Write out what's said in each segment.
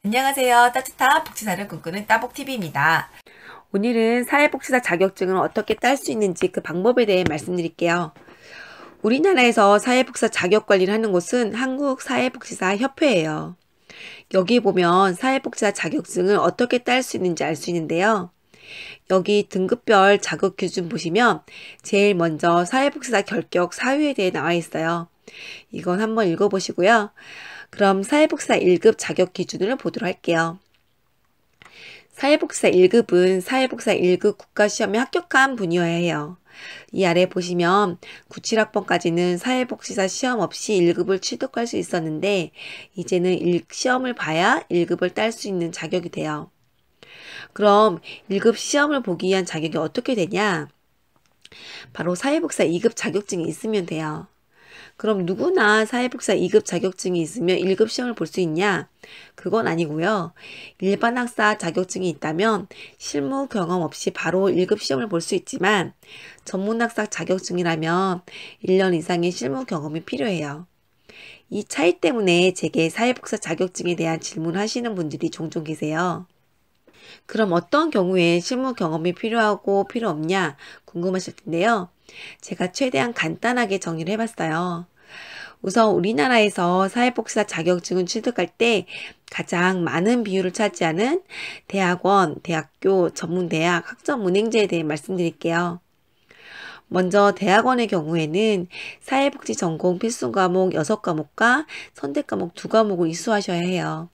안녕하세요. 따뜻한 복지사를 꿈꾸는 따복TV입니다. 오늘은 사회복지사 자격증을 어떻게 딸 수 있는지 그 방법에 대해 말씀드릴게요. 우리나라에서 사회복지사 자격 관리를 하는 곳은 한국사회복지사 협회예요. 여기 보면 사회복지사 자격증을 어떻게 딸 수 있는지 알 수 있는데요. 여기 등급별 자격 기준 보시면 제일 먼저 사회복지사 결격 사유에 대해 나와 있어요. 이건 한번 읽어보시고요. 그럼 사회복지사 1급 자격 기준을 보도록 할게요. 사회복지사 1급은 사회복지사 1급 국가시험에 합격한 분이어야 해요. 이 아래 보시면 97학번까지는 사회복지사 시험 없이 1급을 취득할 수 있었는데 이제는 시험을 봐야 1급을 딸 수 있는 자격이 돼요. 그럼 1급 시험을 보기 위한 자격이 어떻게 되냐? 바로 사회복지사 2급 자격증이 있으면 돼요. 그럼 누구나 사회복지사 2급 자격증이 있으면 1급 시험을 볼 수 있냐? 그건 아니고요. 일반 학사 자격증이 있다면 실무 경험 없이 바로 1급 시험을 볼 수 있지만 전문 학사 자격증이라면 1년 이상의 실무 경험이 필요해요. 이 차이 때문에 제게 사회복지사 자격증에 대한 질문을 하시는 분들이 종종 계세요. 그럼 어떤 경우에 실무 경험이 필요하고 필요 없냐 궁금하실 텐데요. 제가 최대한 간단하게 정리를 해봤어요. 우선 우리나라에서 사회복지사 자격증을 취득할 때 가장 많은 비율을 차지하는 대학원, 대학교, 전문대학, 학점은행제에 대해 말씀드릴게요. 먼저 대학원의 경우에는 사회복지 전공 필수 과목 6과목과 선택 과목 2과목을 이수하셔야 해요.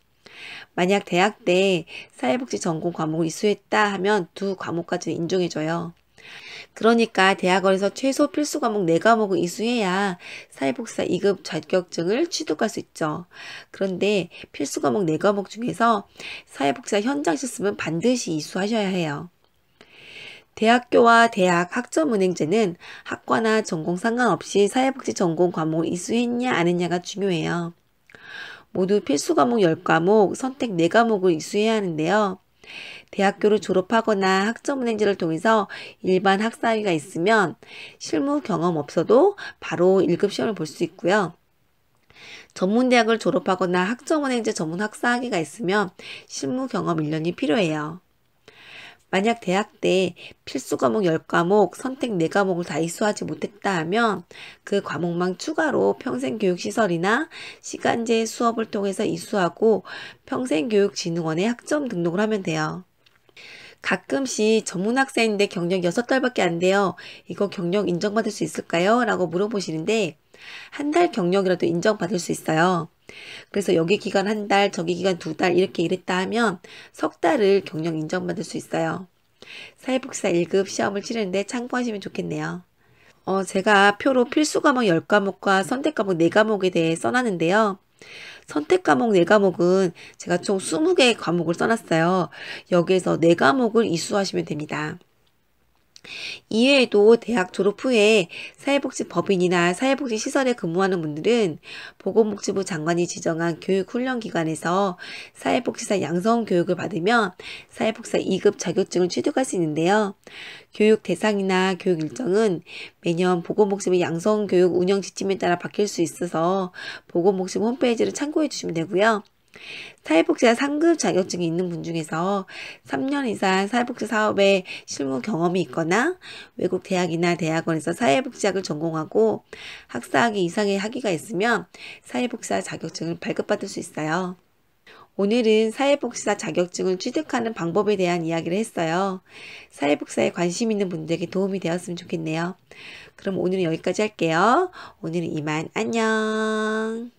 만약 대학 때 사회복지 전공 과목을 이수했다 하면 2과목까지는 인정해줘요. 그러니까 대학원에서 최소 필수 과목 4과목을 이수해야 사회복지사 2급 자격증을 취득할 수 있죠. 그런데 필수 과목 4과목 중에서 사회복지사 현장 실습은 반드시 이수하셔야 해요. 대학교와 대학 학점은행제는 학과나 전공 상관없이 사회복지 전공 과목을 이수했냐 안 했냐가 중요해요. 모두 필수 과목 10과목, 선택 4과목을 이수해야 하는데요. 대학교를 졸업하거나 학점은행제를 통해서 일반 학사학위가 있으면 실무 경험 없어도 바로 1급 시험을 볼 수 있고요. 전문대학을 졸업하거나 학점은행제 전문 학사학위가 있으면 실무 경험 1년이 필요해요. 만약 대학 때 필수 과목 10과목, 선택 4과목을 다 이수하지 못했다 하면 그 과목만 추가로 평생교육시설이나 시간제 수업을 통해서 이수하고 평생교육진흥원에 학점 등록을 하면 돼요. 가끔씩 전문학생인데 경력 6달밖에 안 돼요. 이거 경력 인정받을 수 있을까요? 라고 물어보시는데 한 달 경력이라도 인정받을 수 있어요. 그래서 여기 기간 한 달, 저기 기간 2달 이렇게 일했다 하면 석 달을 경력 인정받을 수 있어요. 사회복지사 1급 시험을 치르는데 참고하시면 좋겠네요. 제가 표로 필수 과목 10과목과 선택 과목 4과목에 대해 써놨는데요. 선택 과목 4과목은 제가 총 20개의 과목을 써놨어요. 여기에서 4과목을 이수하시면 됩니다. 이외에도 대학 졸업 후에 사회복지법인이나 사회복지시설에 근무하는 분들은 보건복지부 장관이 지정한 교육훈련기관에서 사회복지사 양성교육을 받으면 사회복지사 2급 자격증을 취득할 수 있는데요. 교육 대상이나 교육 일정은 매년 보건복지부 양성교육 운영 지침에 따라 바뀔 수 있어서 보건복지부 홈페이지를 참고해 주시면 되고요. 사회복지사 3급 자격증이 있는 분 중에서 3년 이상 사회복지 사업에 실무 경험이 있거나 외국 대학이나 대학원에서 사회복지학을 전공하고 학사학위 이상의 학위가 있으면 사회복지사 자격증을 발급받을 수 있어요. 오늘은 사회복지사 자격증을 취득하는 방법에 대한 이야기를 했어요. 사회복지사에 관심 있는 분들에게 도움이 되었으면 좋겠네요. 그럼 오늘은 여기까지 할게요. 오늘은 이만 안녕.